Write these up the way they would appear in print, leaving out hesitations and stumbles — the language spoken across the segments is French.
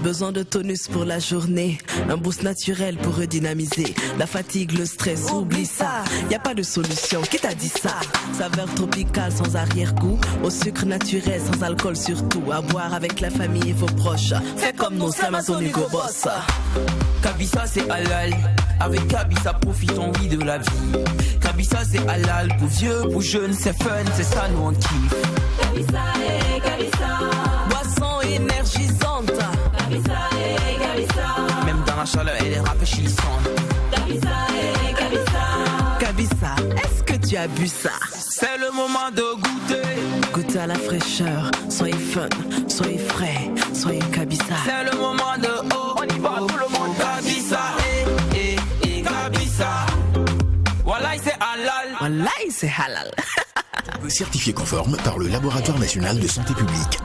Besoin de tonus pour la journée, un boost naturel pour redynamiser. La fatigue, le stress, oublie ça. Y a pas de solution, qui t'a dit ça? Saveur tropicale sans arrière-goût, au sucre naturel sans alcool surtout. À boire avec la famille et vos proches. Fais comme nos Amazon Hugo Boss. Kabisa c'est halal, avec Kabisa profitons vie de la vie. Kabisa c'est halal, pour vieux, pour jeunes, c'est fun, c'est ça nous on kiffe. Kabisa et Kabisa, boisson énergisante. Kabisa et Kabisa, même dans la chaleur elle est rafraîchissante. Kabisa et Kabisa, Kabisa, est-ce que tu as bu ça? C'est le moment de goûter. Goûtez à la fraîcheur, soyez fun, soyez frais, soyez Kabisa. C'est le moment de on y va tout le monde. Kabisa et Kabisa. Voilà c'est halal. Voilà, c'est halal. Certifié conforme par le Laboratoire National de Santé Publique.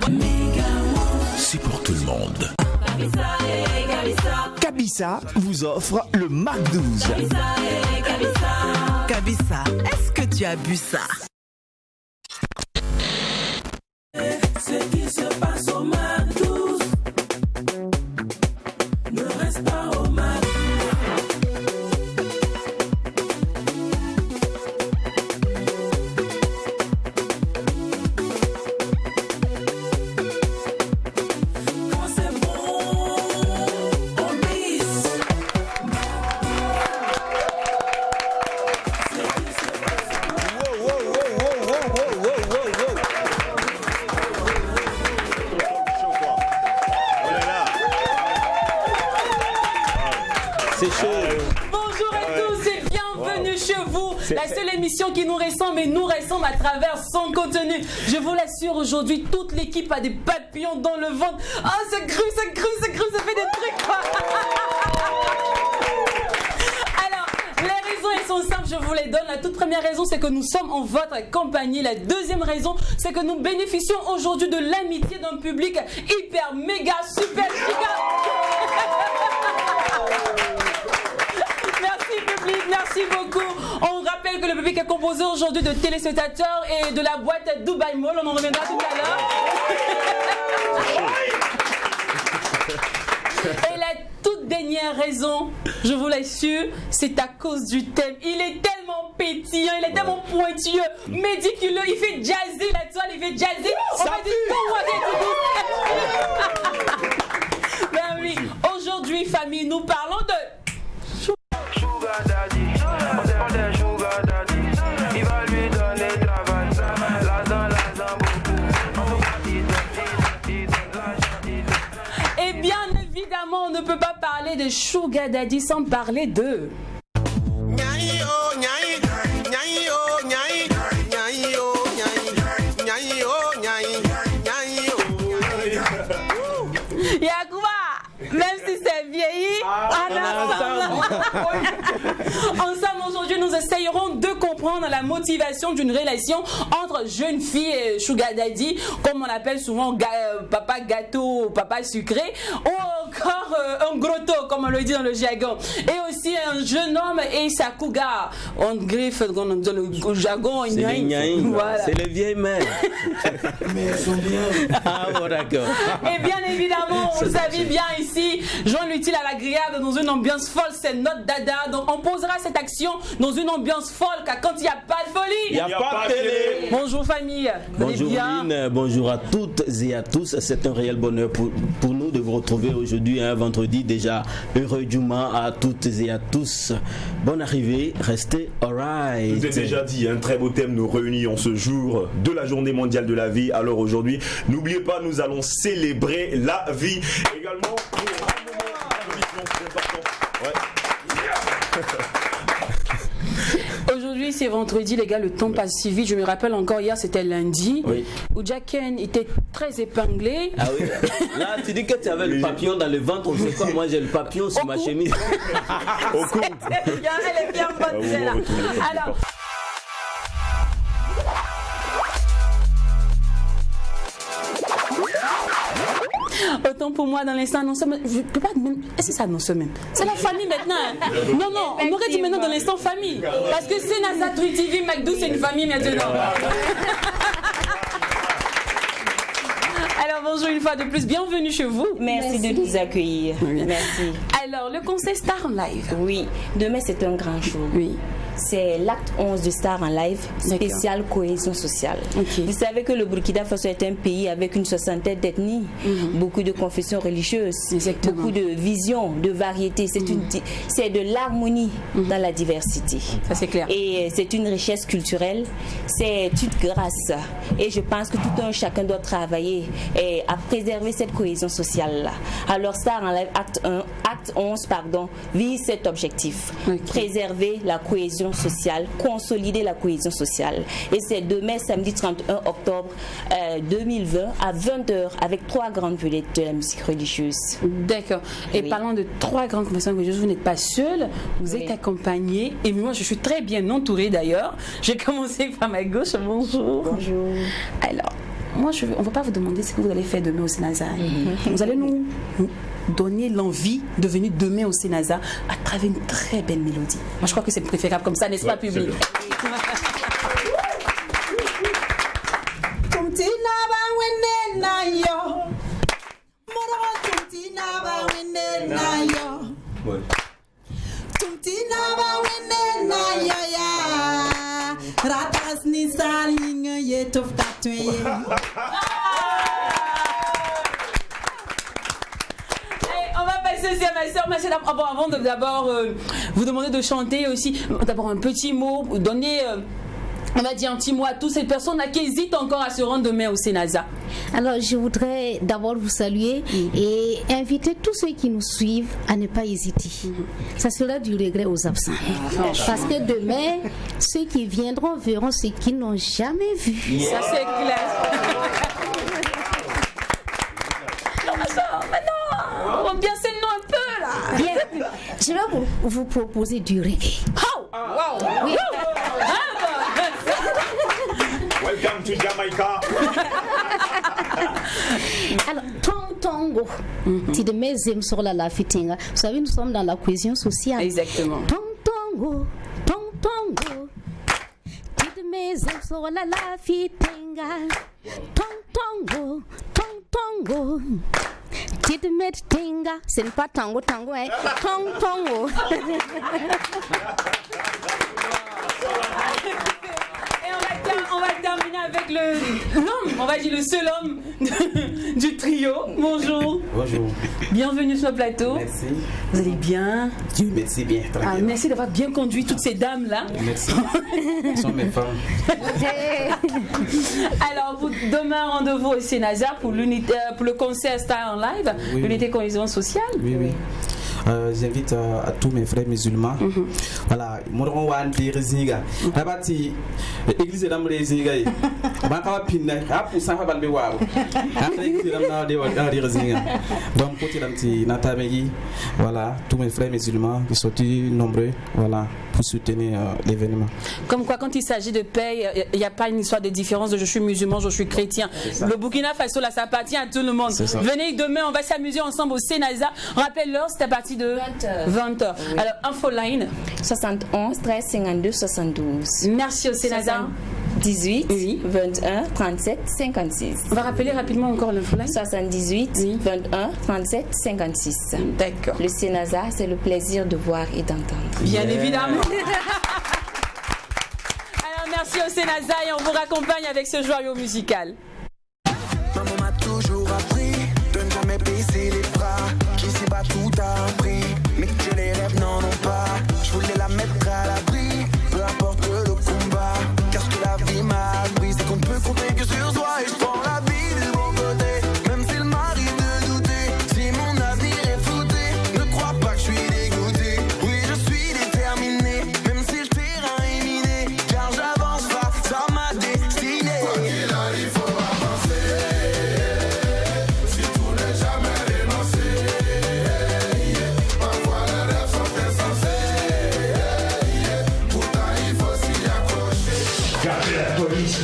C'est pour tout le monde. Kabisa et Kabisa, Kabisa vous offre le Mac 12. Kabisa et Kabisa, Kabisa, est-ce que tu as bu ça? ce qui se passe au Mac 12 ne reste pas au Mac. Quand c'est bon, on mise. C'est chaud. Bonjour à tous et bienvenue chez vous. La seule émission qui nous ressemble et nous ressemble à travers son contenu. Je vous l'assure, aujourd'hui, toute l'équipe a des papillons dans le ventre. Ah, ça crue, ça fait des trucs. Alors, les raisons, elles sont simples, je vous les donne. La toute première raison, c'est que nous sommes en votre compagnie. La deuxième raison, c'est que nous bénéficions aujourd'hui de l'amitié d'un public hyper, méga, super, giga. Merci public, merci beaucoup. On rappelle que le public est composé aujourd'hui de téléspectateurs et de la boîte Dubai Mall. On en reviendra tout à l'heure. Et la toute dernière raison, je vous l'assure, c'est à cause du thème. Il est tellement pétillant, il est tellement pointilleux, médiculeux, il fait jazzy la toile, il fait jazzy. On va dire tout. Ben oui, aujourd'hui famille, nous parlons de Sugar daddy, on est sugar daddy. Il va lui donner travail, l'argent beaucoup. Et bien évidemment, on ne peut pas parler de Sugar Daddy sans parler de... Yacouba, même si c'est vieilli, ensemble aujourd'hui, nous essayerons de comprendre la motivation d'une relation entre jeune fille et Sugar Daddy, comme on appelle souvent papa gâteau, papa sucré, ou encore un grotto, comme on le dit dans le jargon. Et aussi un jeune homme et sa cougar. On griffe dans le jargon. C'est les gnaïs, voilà. C'est les vieilles mères. Mais elles sont bien. Ah bon, d'accord. Et bien évidemment, vous savez bien ici, joindre l'utile à l'agréable dans une ambiance folle, c'est notre dada. Donc on posera cette action dans une ambiance folle, car quand il n'y a pas de folie, Il n'y a pas de télé. Bonjour famille. Vous allez Bonjour bien? Lynn, bonjour à toutes et à tous. C'est un réel bonheur pour nous de vous retrouver aujourd'hui, un vendredi déjà. Heureux Juma à toutes et à tous. Bonne arrivée, restez alright. Vous avez déjà dit, un très beau thème nous réunit en ce jour de la journée mondiale de la vie. Alors aujourd'hui, n'oubliez pas, nous allons célébrer la vie. Également, Aujourd'hui c'est vendredi les gars, le temps passe si vite. Je me rappelle encore hier c'était lundi, Oui. où Jacken était très épinglé. Ah oui, là tu dis que tu avais le papillon dans le ventre, on sait quoi, moi j'ai le papillon sur ma chemise. au cours. Elle est bien bonne celle-là. Alors, autant pour moi dans l'instant, non semaine. Je peux pas. Est-ce que c'est non semaine? C'est la famille maintenant. Hein. Non, non, on aurait dit maintenant dans l'instant famille. Parce que c'est Nazatri TV, McDo, c'est une famille maintenant. Alors Alors bonjour une fois de plus, bienvenue chez vous. Merci de nous accueillir. Merci. Alors le concert Star en Live. Oui, demain c'est un grand jour. Oui. C'est l'acte 11 du Star en Live, spécial cohésion sociale. Vous savez que le Burkina Faso est un pays avec une soixantaine d'ethnies, beaucoup de confessions religieuses, beaucoup de visions, de variétés. C'est de l'harmonie dans la diversité. Ça c'est clair. Et c'est une richesse culturelle, c'est une grâce. Et je pense que tout un chacun doit travailler à préserver cette cohésion sociale-là. Alors Star en Live, acte 11, vise cet objectif. Préserver la cohésion sociale, consolider la cohésion sociale. Et c'est demain, samedi 31 octobre 2020 à 20h avec 3 grandes vedettes de la musique religieuse. D'accord. Et parlant de 3 grandes confessions religieuses, vous n'êtes pas seul, vous êtes accompagné. Et moi, je suis très bien entourée d'ailleurs. J'ai commencé par ma gauche. Bonjour. Bonjour. Alors, moi, on ne va pas vous demander ce que vous allez faire demain au Sénasa. Vous allez nous donner l'envie de venir demain au Sénasa à travers une très belle mélodie. Moi, je crois que c'est préférable comme ça, n'est-ce pas, public? On va passer aussi à ma soeur, ma chère. Avant de d'abord vous demander de chanter aussi, d'abord un petit mot, donner, on va dire un petit mot à toutes ces personnes-là qui hésitent encore à se rendre demain au Sénasa. Alors, je voudrais d'abord vous saluer et inviter tous ceux qui nous suivent à ne pas hésiter. Ça sera du regret aux absents. Parce que demain, ceux qui viendront verront ce qu'ils n'ont jamais vu. Ça, c'est clair. On va bien s'éloigner un peu là. Bien. Je vais vous proposer du reggae. Oh! Wow! Oui. Welcome to Jamaica. Alors, Tongo, tu de mes aimes sur la fitinga. Vous savez, nous sommes dans la cohésion sociale. Exactement. Tongo, tu de mes aimes sur la fitinga. Tongo, tu de mes tinga. Ce n'est pas tango, hein. Tongo. On va terminer avec l'homme, on va dire le seul homme du trio. Bonjour. Bonjour. Bienvenue sur le plateau. Merci. Vous allez bien? Dieu merci bien. Merci d'avoir bien conduit toutes ces dames-là. Merci. Ce sont mes femmes. Alors, demain, rendez-vous au Sénasa pour le concert Star en Live, l'unité cohésion sociale. Oui. J'invite à tous mes frères musulmans. Voilà, moi on des résignga. La partie église de l'âme résignga. Banka pinna, a pour ça va le voir. Après église de l'âme des résignga. Donc côté d'un petit Natamegi, voilà, tous mes frères musulmans qui sont nombreux, voilà, pour soutenir l'événement. Comme quoi, quand il s'agit de paix, il n'y a pas une histoire de différence de je suis musulman, je suis chrétien. Le Burkina Faso, là, ça appartient à tout le monde. Venez demain, on va s'amuser ensemble au Sénasa. Rappelle-leur, c'est à partir de 20h. Alors, infoline 71 13 52 72. Merci au Sénasa. 18 21 37 56. On va rappeler rapidement encore l'infoline 78 21 37 56. D'accord. Le Sénasa, c'est le plaisir de voir et d'entendre. Bien évidemment. Alors, merci au Sénasa et on vous raccompagne avec ce joyau musical. Maman m'a toujours appris de ne jamais baisser les bras. Qu'ici bas tout a un prix, mais que les rêves n'en ont pas. Je voulais la mettre à l'abri, peu importe le combat. Car ce que la vie m'a appris, c'est qu'on peut compter que sur soi. Et je prends la vie du bon côté, même s'il m'arrive de douter. Si mon avenir est flouté, ne crois pas que je suis dégoûté. Oui, je suis déterminé, même si le terrain est miné. Car j'avance face à ma destinée. Quoi qu'il arrive, faut avancer. Si tout n'est jamais dénoncé, parfois les rêves sont insensés. Pourtant il faut s'y accrocher. Gardez la police,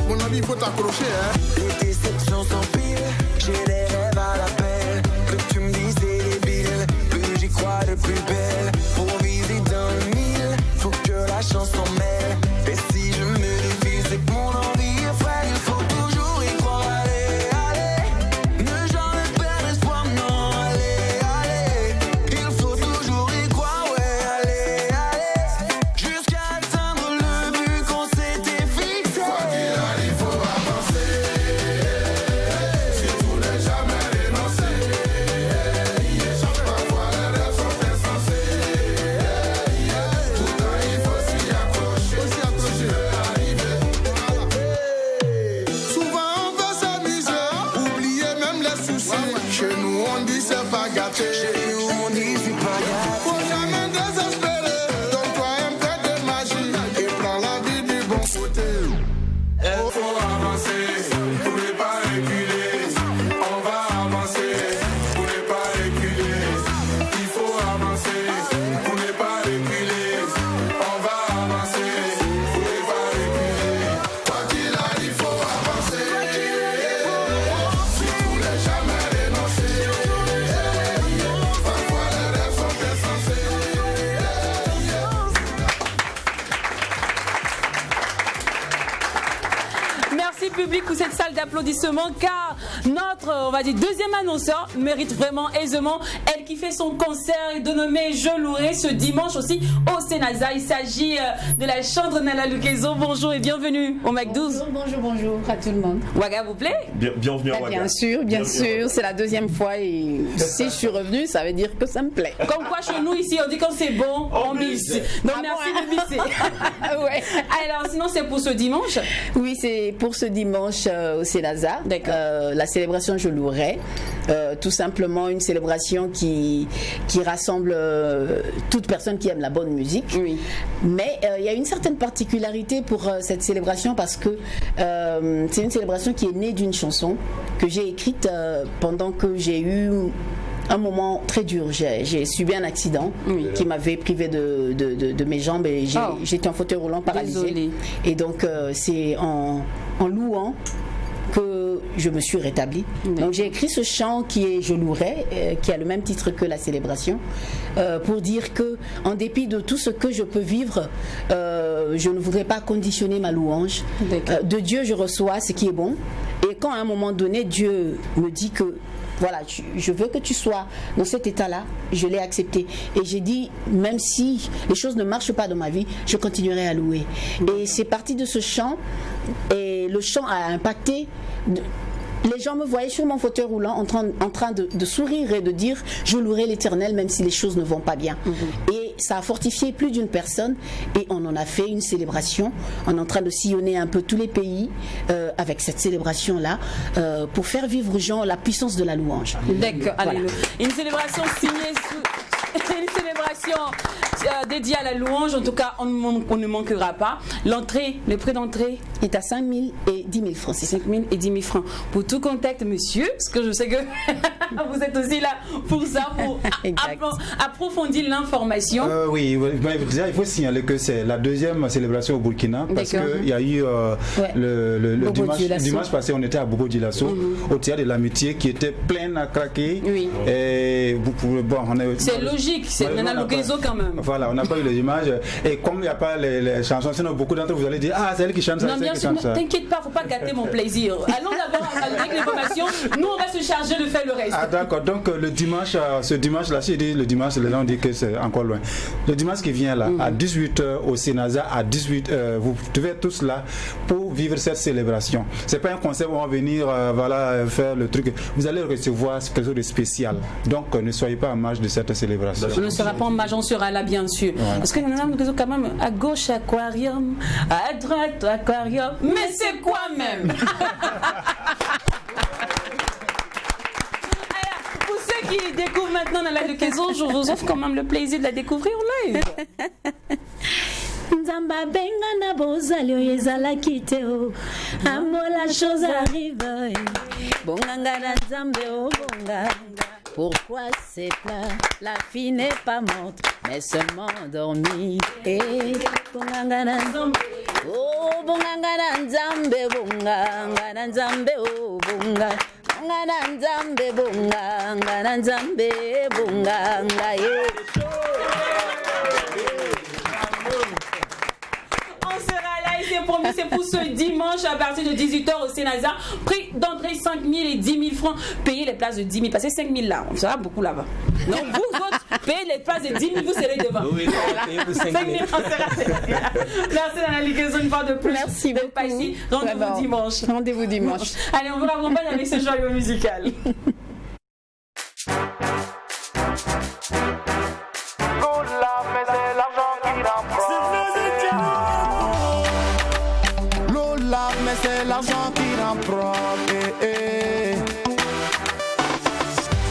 mon ami, il faut t'accrocher, hein. Les déceptions s'empilent, j'ai les rêves à l'appel. Que tu me dis c'est débile, plus j'y crois de plus belle. Pour viser dans le mille, faut que la chance s'en mêle. Et si je me défile, c'est que mon envie est frêle. Il faut toujours y croire, allez, allez. on dit c'est pas gâté. Chez nous on dit c'est pas gâté. Faut jamais désespérer. Donne-toi un peu de magie et prends la vie du bon côté. Il faut avancer pour ne pas reculer. On va avancer pour ne pas reculer. Il faut avancer pour ne pas reculer. On va avancer pour ne pas reculer. Quoi qu'il arrive, il faut avancer. Si vous voulez jamais renoncer, parfois les rêves sont insensés. Merci public pour cette salle d'applaudissements car notre, on va dire, deuxième annonceur mérite vraiment aisément. Elle qui fait son concert dénommé Je louerai ce dimanche aussi au Sénaza. Il s'agit de la chanteuse Nala Lukezo. Bonjour et bienvenue au Mac 12. Bonjour à tout le monde. Waga vous plaît? Bienvenue à Waga. Bien sûr, c'est la deuxième fois et si je suis revenue, ça veut dire que ça me plaît. Comme quoi chez nous ici, on dit quand c'est bon, on mise. Donc merci de misser. Ouais. Alors sinon c'est pour ce dimanche? Oui, c'est pour ce dimanche au Sénaza. La célébration Je louerai. Tout simplement une célébration qui rassemble toute personne qui aime la bonne musique. Oui. Mais il y a une certaine particularité pour cette célébration parce que c'est une célébration qui est née d'une chanson que j'ai écrite pendant que j'ai eu un moment très dur. J'ai subi un accident qui m'avait privé de mes jambes et j'étais en fauteuil roulant paralysé. Désolée. Et donc c'est en louant que je me suis rétablie. Donc j'ai écrit ce chant qui est Je louerai, qui a le même titre que la célébration, pour dire que en dépit de tout ce que je peux vivre, je ne voudrais pas conditionner ma louange. De Dieu je reçois ce qui est bon. Et quand à un moment donné Dieu me dit que voilà, je veux que tu sois dans cet état-là, je l'ai accepté. Et j'ai dit, même si les choses ne marchent pas dans ma vie, je continuerai à louer. Et c'est parti de ce chant, et le chant a impacté. Les gens me voyaient sur mon fauteuil roulant en train de sourire et de dire je louerai l'Éternel même si les choses ne vont pas bien. Et ça a fortifié plus d'une personne et on en a fait une célébration. On est en train de sillonner un peu tous les pays avec cette célébration-là pour faire vivre aux gens la puissance de la louange. D'accord, voilà. Alléluia. Une célébration signée une célébration dédiée à la louange. En tout cas, on ne manquera pas. L'entrée, le prix d'entrée est à 5 000 et 10 000 francs. C'est 5 000 et 10 000 francs. Pour tout contact, monsieur, parce que je sais que vous êtes aussi là pour ça, pour approfondir l'information. Oui, déjà, il faut signaler que c'est la deuxième célébration au Burkina parce qu'il y a eu le dimanche passé, on était à Bobo Dioulasso, au théâtre de l'amitié qui était plein à craquer. Oui. Et c'est logique, c'est Nana Lukezo quand même. Voilà, on n'a pas eu les images. Et comme il n'y a pas les chansons, sinon beaucoup d'entre vous allez dire ah, c'est elle qui chante ça. Non, bien sûr, t'inquiète pas, faut pas gâter mon plaisir. Allons d'abord avec l'information, nous on va se charger de faire le reste. Ah d'accord, donc le dimanche, ce dimanche-là, si je dis le dimanche, les gens disent que c'est encore loin. Le dimanche qui vient là, à 18h au Sénaza, à 18h, vous devez être tous là pour vivre cette célébration. C'est pas un concert où on va venir faire le truc. Vous allez recevoir quelque chose de spécial. Donc ne soyez pas en marge de cette célébration. On ne sera pas en marge, on sera là bien sûr. Ouais. Parce que nous avons quand même à gauche aquarium, à droite aquarium, mais c'est quoi même? Pour ceux qui découvrent maintenant Nala Lukezo, je vous offre quand même le plaisir de la découvrir en live. Nzamba benga na bozali oyezala kiteo amo la chose arrive bonganga na nzambe o bonga. Pourquoi c'est plat? La fille n'est pas morte, mais seulement endormie. Et bonganga na nzambe, oh bonganga na nzambe, bonganga na nzambe, oh bonga. Bonganga na nzambe, bonganga na nzambe, bonganga yeah. C'est promis, c'est pour ce dimanche à partir de 18h au Sénaza. Prix d'entrée 5 000 et 10 000 francs. Payez les places de 10 000, passez 5 000 là, on sera beaucoup là-bas. Donc vous autres, payez les places de 10 000, vous serez devant. Oui, payez vous 5 000, on sera. Merci Nana Lukezo une fois de plus. Merci beaucoup. Pas ici. Rendez-vous dimanche. Rendez-vous dimanche. Allez, on vous l'accompagne avec ce joyeux musical. Mais c'est l'argent qui l'emprunte.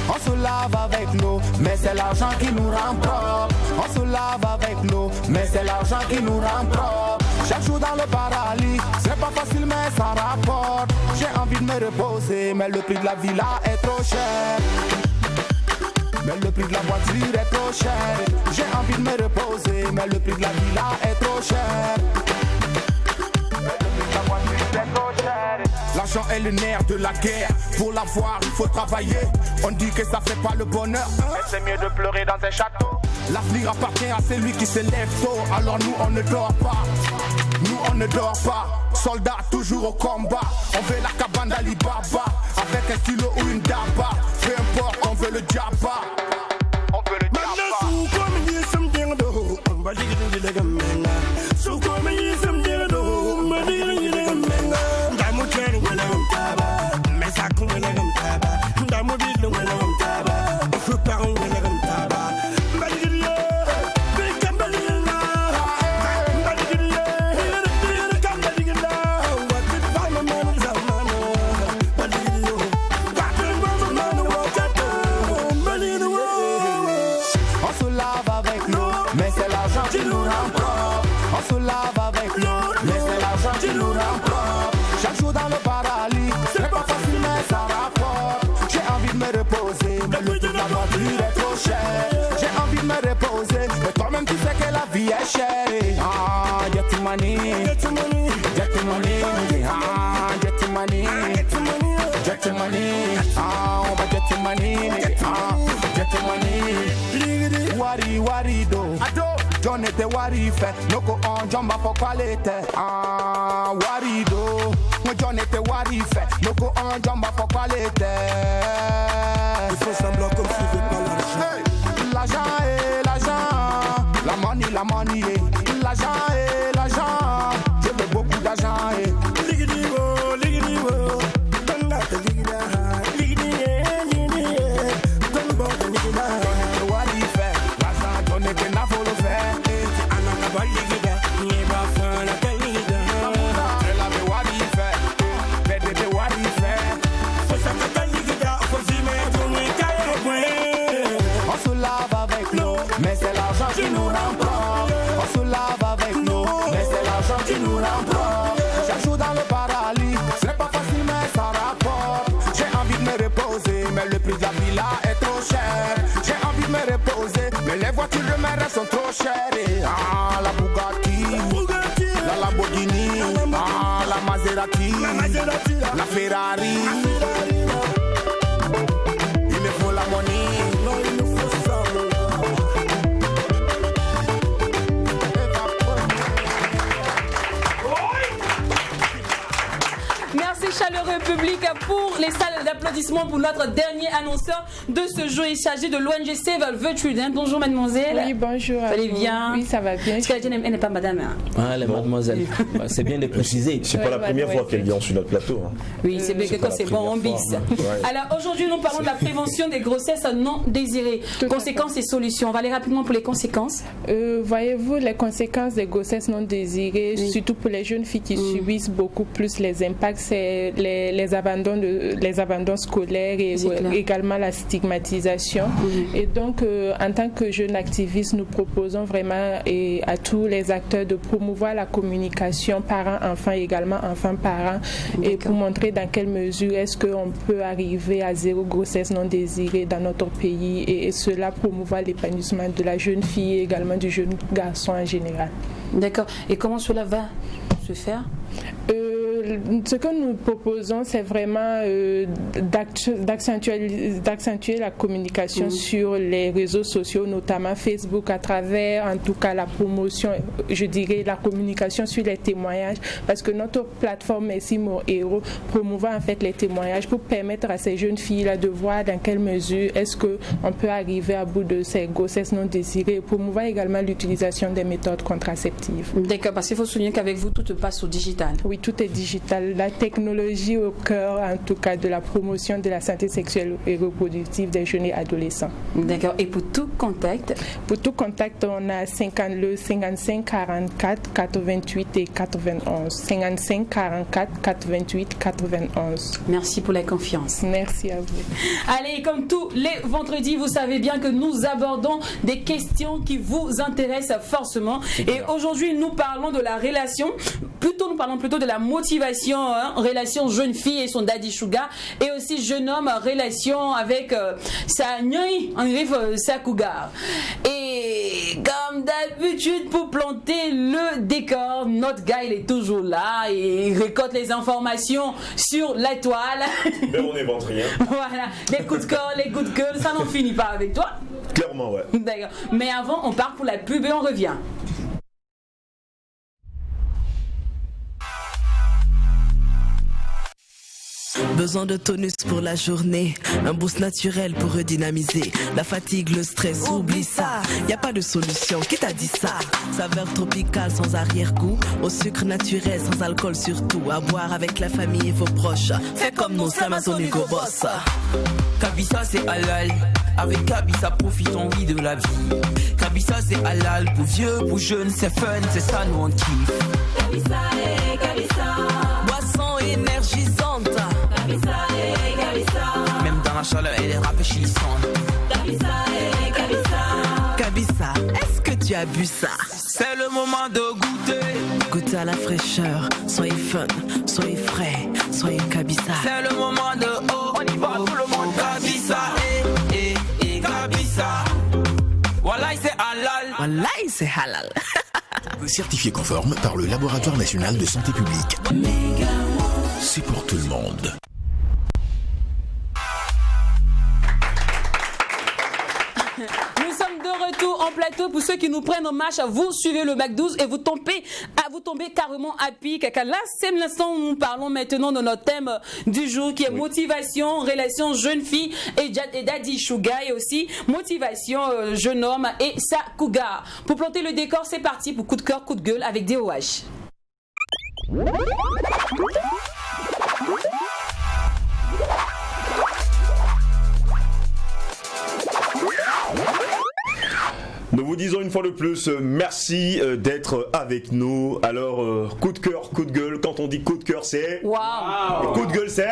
On se lave avec l'eau, mais c'est l'argent qui nous rend propre. On se lave avec l'eau, mais c'est l'argent qui nous rend propre. Chaque jour dans le paradis, c'est pas facile mais ça rapporte. J'ai envie de me reposer, mais le prix de la villa est trop cher. Mais le prix de la voiture est trop cher. J'ai envie de me reposer, mais le prix de la villa est trop cher. L'argent est le nerf de la guerre. Pour l'avoir, il faut travailler. On dit que ça fait pas le bonheur, mais c'est mieux de pleurer dans un château. L'avenir appartient à celui qui se lève tôt. Alors nous on ne dort pas. Nous on ne dort pas. Soldats toujours au combat. On veut la cabane d'Ali Baba, avec un stylo ou une daba. Peu importe, on veut le djaba. On veut le djaba. J'ai envie de me reposer, mais toi-même tu sais que la vie est chère. Ah, get the money, get the money, get the money. Ah, get the money, get the money, get the money. Ah, on va get the money, ah, get the money. Wari wari do, John était wari fait, noko on jamba for quality. Ah, wari do, John était wari fait, noko on jamba for quality. Il faut semblant comme si je veux pas l'argent. L'argent est l'argent, la money, l'argent est l'argent. Je veux beaucoup d'argent. Ligidiwo, ligidiwo, donne-la te ligida, wari fait, l'argent donne que n'a faut le faire. Anaka ba ligida, n'y ba fana te ligida. Elle avait wari fait, bébé wari fait. Faut ça te ligida, faut s'y mettre au moins caille. On se lave avec l'eau, mais c'est l'argent qui nous rend propre. On se lave avec l'eau, mais c'est l'argent qui nous rend propre. Chaque jour dans le paradis, c'est pas facile mais ça rapporte. J'ai envie de me reposer, mais le prix de la villa est trop cher. J'ai envie de me reposer, mais les voitures de mes rêves sont trop chères. Et, ah, la Bugatti, la Lamborghini, ah, la Maserati, la Ferrari. Il me faut la money. Merci chaleureux public pour les salles d'applaudissements pour notre dernier annonceur de ce jour. Il s'agit de l'ONG Save the Children. Bonjour mademoiselle. Oui, bonjour. Vous allez bien? Oui, ça va bien. Parce qu'elle n'est pas madame. Hein. Ah, les mademoiselles. C'est bien de préciser. C'est pas la première fois qu'elle vient sur notre plateau. Hein. Oui, c'est bien que quand c'est bon, on bisse. Ouais. Alors aujourd'hui, nous parlons de la prévention des grossesses non désirées. Conséquences et solutions. On va aller rapidement pour les conséquences. Voyez-vous, les conséquences des grossesses non désirées, surtout pour les jeunes filles qui subissent beaucoup plus les impacts, c'est les abandons scolaires et également la stigmatisation. Et donc, en tant que jeunes activistes, nous proposons vraiment à tous les acteurs de promouvoir la communication parents-enfants et également enfants-parents et pour montrer dans quelle mesure est-ce qu'on peut arriver à zéro grossesse non désirée dans notre pays et cela promouvoir l'épanouissement de la jeune fille et également du jeune garçon en général. D'accord. Et comment cela va se faire? Ce que nous proposons, c'est vraiment d'accentuer la communication sur les réseaux sociaux, notamment Facebook, à travers, en tout cas, la promotion, je dirais, la communication sur les témoignages, parce que notre plateforme Merci Mon Héros promouvoit en fait les témoignages pour permettre à ces jeunes filles-là de voir dans quelle mesure est-ce qu'on peut arriver à bout de ces grossesses non désirées et promouvoir également l'utilisation des méthodes contraceptives. D'accord, parce qu'il faut souligner qu'avec vous, tout passe au digital. Oui, tout est digital. digital, la technologie au cœur, en tout cas, de la promotion de la santé sexuelle et reproductive des jeunes et adolescents. D'accord. Et pour tout contact? Pour tout contact, on a le 55 44 88 et 91. 55 44 88 91. Merci pour la confiance. Merci à vous. Allez, comme tous les vendredis, vous savez bien que nous abordons des questions qui vous intéressent forcément. Et aujourd'hui, nous parlons de la relation, nous parlons plutôt de la motivation, relation jeune fille et son daddy sugar, et aussi jeune homme, relation avec sa nyoi, sa cougar. Et comme d'habitude, pour planter le décor, notre gars, il est toujours là et il récolte les informations sur la toile. Mais on n'invente rien. Voilà, les coups de cœur, les coups de gueule, ça n'en finit pas avec toi. Clairement, ouais. D'accord. Mais avant, on part pour la pub et on revient. Besoin de tonus pour la journée, un boost naturel pour redynamiser. La fatigue, le stress, oublie ça. Y a pas de solution, qui t'a dit ça? Saveur tropicale sans arrière-goût, au sucre naturel sans alcool surtout. À boire avec la famille et vos proches. Fais comme nous, Amazon Hugo Boss. Kabisa c'est halal, avec Kabisa profitons oui de la vie. Kabisa c'est halal, pour vieux, pour jeunes, c'est fun, c'est ça nous on kiffe. Kabisa et Kabisa, boisson énergisante. Kabisa et Kabisa, même dans la chaleur elle est rafraîchissante. Kabisa et Kabisa, Kabisa, est-ce que tu as bu ça? C'est le moment de goûter. Goûtez à la fraîcheur, soyez fun, soyez frais, soyez Kabisa. C'est le moment de on y va tout le monde. Kabisa et Kabisa. Wallahi c'est halal. Wallahi c'est halal. Certifié conforme par le Laboratoire National de Santé Publique. C'est pour tout le monde. Nous sommes de retour en plateau. Pour ceux qui nous prennent en marche, vous suivez le Mac 12 et vous tombez carrément à pic. Là, c'est l'instant où nous parlons maintenant de notre thème du jour qui est motivation, relation jeune fille et daddy sugar, et aussi motivation jeune homme et sa cougar. Pour planter le décor, c'est parti pour coup de cœur, coup de gueule avec DOH. Nous vous disons une fois de plus, merci d'être avec nous. Alors, coup de cœur, coup de gueule. Quand on dit coup de cœur, c'est... Wow. Coup de gueule, c'est...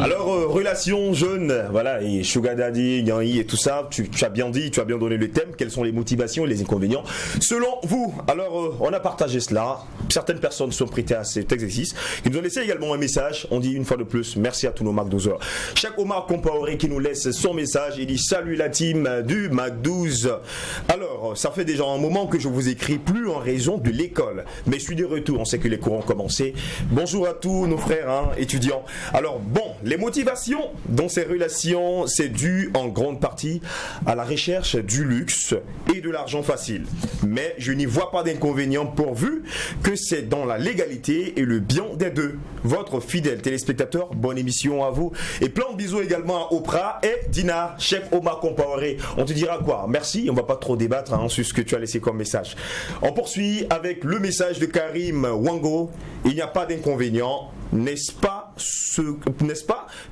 Alors, relation jeune, voilà, et Sugar Daddy, Yanyi et tout ça, tu as bien dit, tu as bien donné le thème. Quelles sont les motivations et les inconvénients selon vous? Alors, on a partagé cela. Certaines personnes sont prêtées à cet exercice. Ils nous ont laissé également un message. On dit une fois de plus, merci à tous nos Mac 12. Chaque Omar Compaoré qui nous laisse son message, il dit salut la team du Mac 12. Alors, ça fait déjà un moment que je vous écris plus en raison de l'école, mais je suis de retour, on sait que les cours ont commencé. Bonjour à tous nos frères étudiants. Alors bon, les motivations dans ces relations, c'est dû en grande partie à la recherche du luxe et de l'argent facile. Mais je n'y vois pas d'inconvénient pourvu que c'est dans la légalité et le bien des deux. Votre fidèle téléspectateur, bonne émission à vous. Et plein de bisous également à Oprah et Dina, chef Omar Compaoré. On te dira quoi? Merci, on va pas trop débattre sur ce que tu as laissé comme message. On poursuit avec le message de Karim Wango. Il n'y a pas d'inconvénient, n'est-ce pas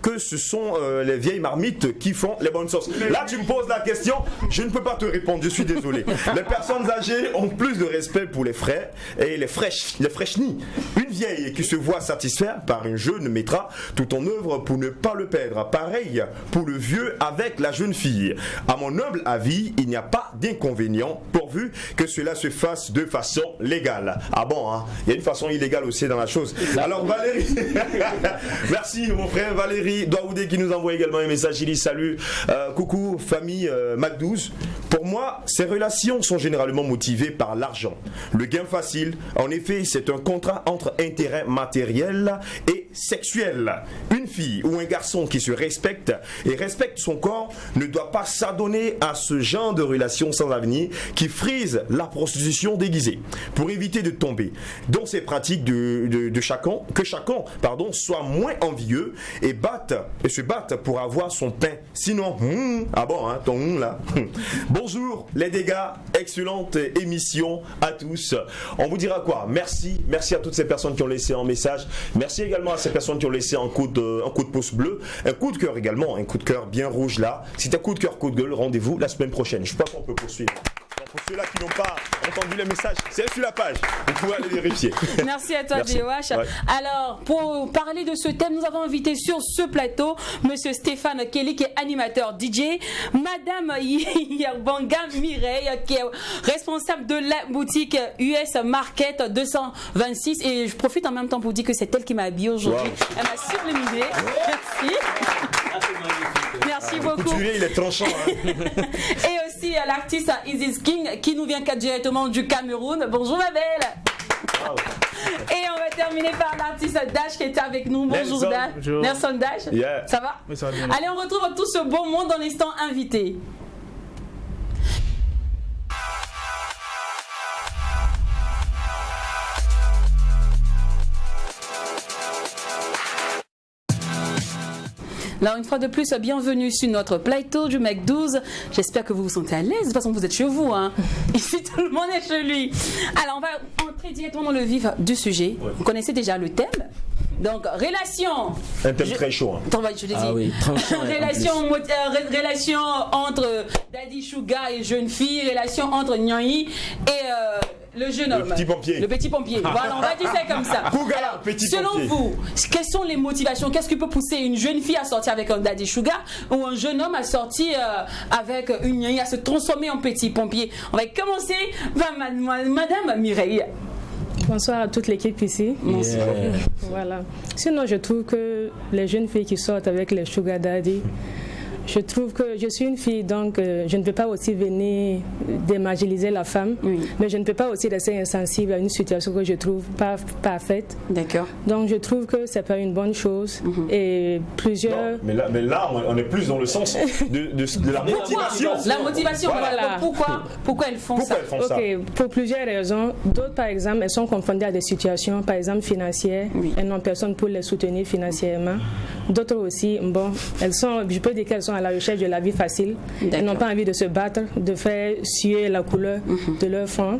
que ce sont les vieilles marmites qui font les bonnes sauces? Là tu me poses la question, je ne peux pas te répondre, je suis désolé. Les personnes âgées ont plus de respect pour les frais et les fraîchnis. Une vieille qui se voit satisfaire par une jeune mettra tout en œuvre pour ne pas le perdre. Pareil pour le vieux avec la jeune fille. À mon humble avis, il n'y a pas d'inconvénient pourvu que cela se fasse de façon légale. Ah bon, il y a une façon illégale aussi dans la chose. Alors Valérie, merci mon frère Valérie Douaoudé qui nous envoie également un message. Il dit salut, coucou famille Mac 12. Pour moi, ces relations sont généralement motivées par l'argent. Le gain facile, en effet, c'est un contrat entre intérêt matériel et sexuel. Une fille ou un garçon qui se respecte et respecte son corps ne doit pas s'adonner à ce genre de relations sans avenir qui frisent la prostitution déguisée. Pour éviter de tomber dans ces pratiques que chacun soit soit moins envieux et se battent pour avoir son pain. Sinon, ah bon, hein, ton là. Bonjour les dégâts, excellente émission à tous. On vous dira quoi? Merci à toutes ces personnes qui ont laissé un message. Merci également à ces personnes qui ont laissé un coup de pouce bleu, un coup de cœur également, un coup de cœur bien rouge là. Si t'as coup de cœur, coup de gueule, rendez-vous la semaine prochaine. Je sais pas qu'on peut poursuivre. Pour ceux-là qui n'ont pas entendu les messages, c'est sur la page. Vous pouvez aller vérifier. Merci à toi, DOH. Ouais. Alors, pour parler de ce thème, nous avons invité sur ce plateau Monsieur Stéphane Kelly, qui est animateur DJ, Madame Yerbanga Mireille, qui est responsable de la boutique US Market 226. Et je profite en même temps pour dire que c'est elle qui m'a habillée aujourd'hui. Wow. Elle m'a sublimisé. Merci. Merci beaucoup. Le il est tranchant. Hein. Et aussi l'artiste Isis King qui nous vient directement du Cameroun. Bonjour ma belle. Wow. Et on va terminer par l'artiste Dash qui était avec nous. Bonjour Dash. Nelson Dash. Yeah. Ça va? Oui, ça va bien. Allez, on retrouve tout ce beau monde dans l'instant invité. Alors une fois de plus, bienvenue sur notre plateau du Mec 12. J'espère que vous vous sentez à l'aise. De toute façon, vous êtes chez vous. Hein. Ici, tout le monde est chez lui. Alors, on va entrer directement dans le vif du sujet. Ouais. Vous connaissez déjà le thème. Donc, relation. Un thème très chaud. Hein. Attends, je l'ai dit. Oui, relation entre Daddy Sugar et jeune fille. Relation entre Nyanyi et le jeune homme. Le petit pompier. Le petit pompier. Voilà, on va dire ça comme ça. Alors, selon vous, quelles sont les motivations? Qu'est-ce qui peut pousser une jeune fille à sortir avec un Daddy Sugar ou un jeune homme à sortir avec une Nyanyi, à se transformer en petit pompier? On va commencer par Madame Mireille. Bonsoir à toute l'équipe ici. Bonsoir. Yeah. Voilà. Sinon, je trouve que les jeunes filles qui sortent avec les Sugar Daddy, je trouve que je suis une fille, donc je ne peux pas aussi venir démarginaliser la femme, mais je ne peux pas aussi rester insensible à une situation que je trouve pas parfaite. D'accord. Donc je trouve que c'est pas une bonne chose. Et plusieurs. Non, mais là, on est plus dans le sens de la motivation. La motivation, voilà. Pourquoi elles font ça? Pour plusieurs raisons. D'autres, par exemple, elles sont confrontées à des situations, par exemple financières. Elles n'ont personne pour les soutenir financièrement. D'autres aussi, bon, je peux dire qu'elles sont à la recherche de la vie facile. Elles n'ont pas envie de se battre, de faire suer la couleur de leur front.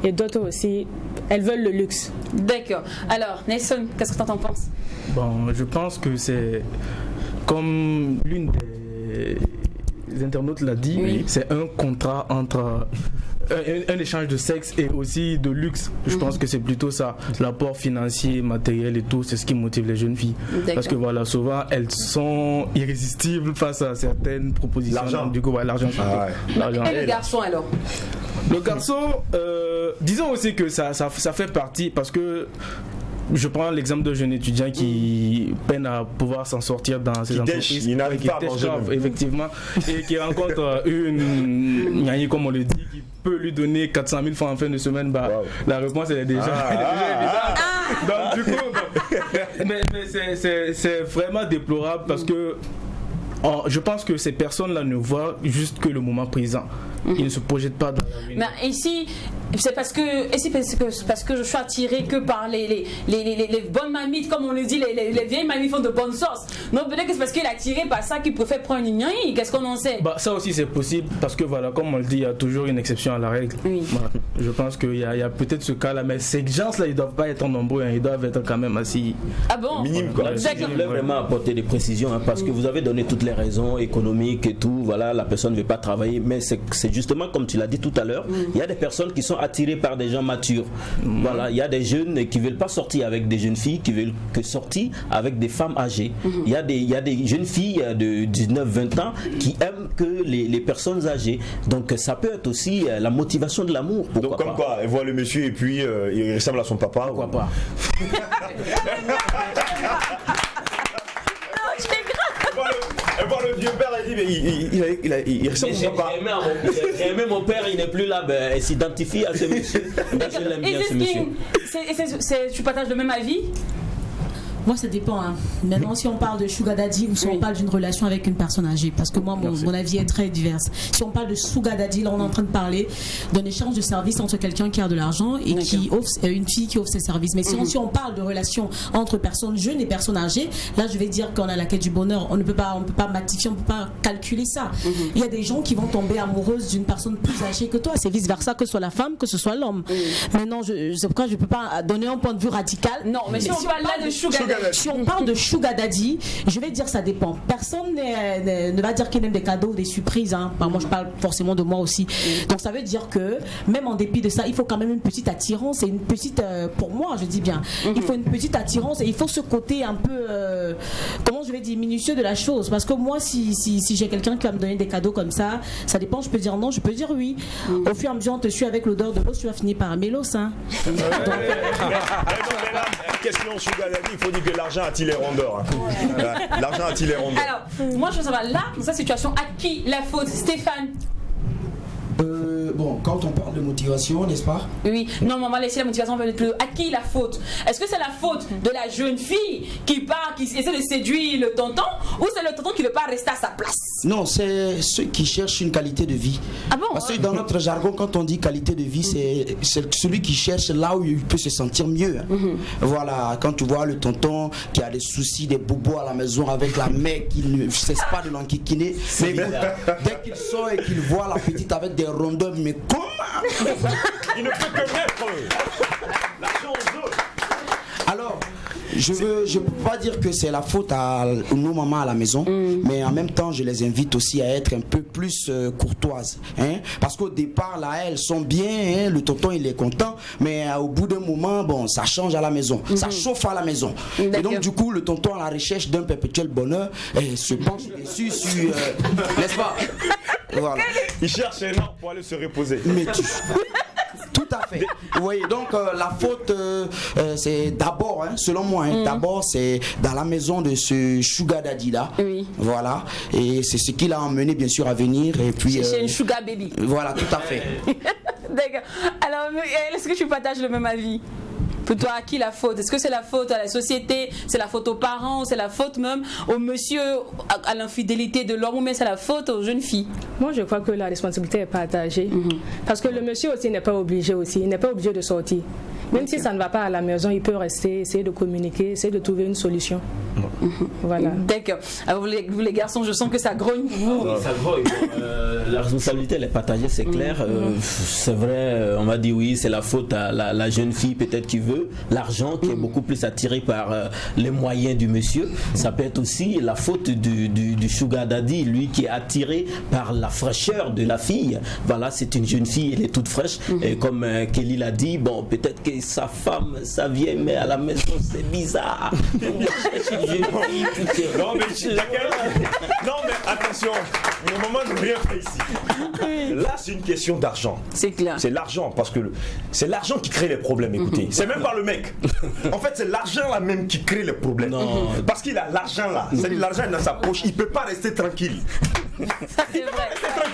Et d'autres aussi, elles veulent le luxe. D'accord. Alors, Nelson, qu'est-ce que tu en penses? Bon, je pense que c'est comme l'une des internautes l'a dit, c'est un contrat entre un échange de sexe et aussi de luxe. Je pense que c'est plutôt ça, l'apport financier, matériel et tout, c'est ce qui motive les jeunes filles. Parce que voilà, souvent elles sont irrésistibles face à certaines propositions. L'argent. Du coup, l'argent. Et le garçon alors? Le garçon, disons aussi que ça fait partie, parce que je prends l'exemple d'un jeune étudiant qui peine à pouvoir s'en sortir dans ces entreprises. Il n'arrive pas à manger. Effectivement. Et qui rencontre une Nyanyi, comme on le dit, qui peut lui donner 400 000 francs en fin de semaine. La réponse, elle est déjà. Donc, du coup, mais c'est vraiment déplorable parce que je pense que ces personnes-là ne voient juste que le moment présent. Ils ne se projettent pas dans l'avenir. Mais ici, c'est parce que je suis attiré que par les bonnes mamites, comme on le dit, les vieilles mamies font de bonnes sauces. Non, peut-être que c'est parce qu'il est attiré par ça qu'il préfère prendre une Nyanyi. Qu'est-ce qu'on en sait? Ça aussi c'est possible parce que voilà, comme on le dit, il y a toujours une exception à la règle. Voilà. Je pense qu'il y a peut-être ce cas-là, mais ces gens-là, ils ne doivent pas être nombreux, ils doivent être quand même assez minime. Je voulais vraiment apporter des précisions parce que vous avez donné toutes les raisons économiques et tout. Voilà, la personne ne veut pas travailler, mais c'est justement comme tu l'as dit tout à l'heure, il y a des personnes qui sont attirées par des gens matures. Voilà, il y a des jeunes qui ne veulent pas sortir avec des jeunes filles, qui veulent que sortir avec des femmes âgées. Il y a des jeunes filles de 19-20 ans qui aiment que les personnes âgées. Donc ça peut être aussi la motivation de l'amour. Donc comme quoi, elle voit le monsieur et puis il ressemble à son papa. Pourquoi pas? Elle voit le vieux père, elle dit mais il ressemble à son papa. J'ai aimé mon père, il n'est plus là, elle s'identifie à ce monsieur. Je l'aime bien ce monsieur. Tu partages le même avis? Moi, ça dépend. Hein. Maintenant, si on parle de sugar daddy ou si on parle d'une relation avec une personne âgée, parce que moi, mon avis est très divers. Si on parle de sugar daddy, là, on est en train de parler d'un échange de services entre quelqu'un qui a de l'argent et qui offre une fille qui offre ses services. Mais si on parle de relation entre personnes jeunes et personnes âgées, là, je vais dire qu'on a la quête du bonheur. On ne peut pas matifier, on ne peut pas calculer ça. Il y a des gens qui vont tomber amoureuses d'une personne plus âgée que toi. C'est vice versa, que ce soit la femme, que ce soit l'homme. Maintenant, c'est pourquoi je ne peux pas donner un point de vue radical. Non, mais si on parle là de sugar daddy. Si on parle de sugar daddy, je vais dire ça dépend. Personne ne va dire qu'il aime des cadeaux, des surprises. Hein. Moi, je parle forcément de moi aussi. Donc, ça veut dire que même en dépit de ça, il faut quand même une petite attirance et une petite, pour moi, je dis bien, il faut une petite attirance et il faut ce côté un peu, comment je vais dire, minutieux de la chose. Parce que moi, si j'ai quelqu'un qui va me donner des cadeaux comme ça dépend. Je peux dire non, je peux dire oui. Au fur et à mesure, on te suit avec l'odeur de l'os, tu vas finir par un mélos. Hein. Question sugar daddy, il faut dire que l'argent attire les rondeurs. Hein. L'argent attire les rondeurs. Alors, moi je veux savoir, là, dans cette situation, à qui la faute, Stéphane? Bon, quand on parle de motivation, n'est-ce pas? Oui, non, on va laisser la motivation avec le. À qui la faute? Est-ce que c'est la faute de la jeune fille qui part, qui essaie de séduire le tonton, ou c'est le tonton qui ne veut pas rester à sa place? Non, c'est ceux qui cherchent une qualité de vie. Ah bon? Parce que dans notre jargon, quand on dit qualité de vie, c'est celui qui cherche là où il peut se sentir mieux. Voilà, quand tu vois le tonton qui a des soucis, des bobos à la maison avec la mère qui ne cesse pas de l'enquiquiner, mais dès qu'il sort et qu'il voit la petite avec des rondeurs, mais comment? Il ne peut que mettre l'argent aux autres. Alors, je ne peux pas dire que c'est la faute à nos mamans à la maison, mais en même temps, je les invite aussi à être un peu plus courtoises. Hein? Parce qu'au départ, là, elles sont bien, hein? Le tonton, il est content, mais au bout d'un moment, bon, ça change à la maison, ça chauffe à la maison. Et donc, du coup, le tonton, à la recherche d'un perpétuel bonheur, se penche dessus sur... n'est-ce pas? Voilà. Il cherche un an pour aller se reposer. Mais tout à fait. Vous voyez, donc la faute, c'est d'abord, hein, selon moi, hein, d'abord c'est dans la maison de ce sugar daddy là. Oui. Voilà. Et c'est ce qui l'a emmené bien sûr à venir. Et puis. C'est une sugar baby. Voilà, tout à fait. D'accord. Alors, est-ce que tu partages le même avis? Pour toi, à qui la faute? Est-ce que c'est la faute à la société, c'est la faute aux parents, c'est la faute même au monsieur, à l'infidélité de l'homme, ou bien c'est la faute aux jeunes filles? Moi, je crois que la responsabilité est partagée. Parce que le monsieur aussi n'est pas obligé aussi, il n'est pas obligé de sortir. Même si ça ne va pas à la maison, il peut rester, essayer de communiquer, essayer de trouver une solution. Voilà. D'accord. Alors, vous les garçons, je sens que ça grogne. Ça grogne. La responsabilité, elle est partagée, c'est clair. C'est vrai, on m'a dit oui, c'est la faute à la jeune fille peut-être qui veut l'argent, qui est beaucoup plus attirée par les moyens du monsieur. Ça peut être aussi la faute du sugar daddy, lui qui est attiré par la fraîcheur de la fille. Voilà, c'est une jeune fille, elle est toute fraîche. Et comme Kelly l'a dit, bon, peut-être que sa femme, ça vient, mais à la maison, c'est bizarre. Non mais attention, il y a un moment de rien fait ici. Là c'est une question d'argent. C'est clair. C'est l'argent, parce que c'est l'argent qui crée les problèmes, écoutez. C'est même pas le mec. En fait c'est l'argent là même qui crée les problèmes. Parce qu'il a l'argent là, c'est l'argent dans sa poche, il peut pas rester tranquille. Ça c'est vrai.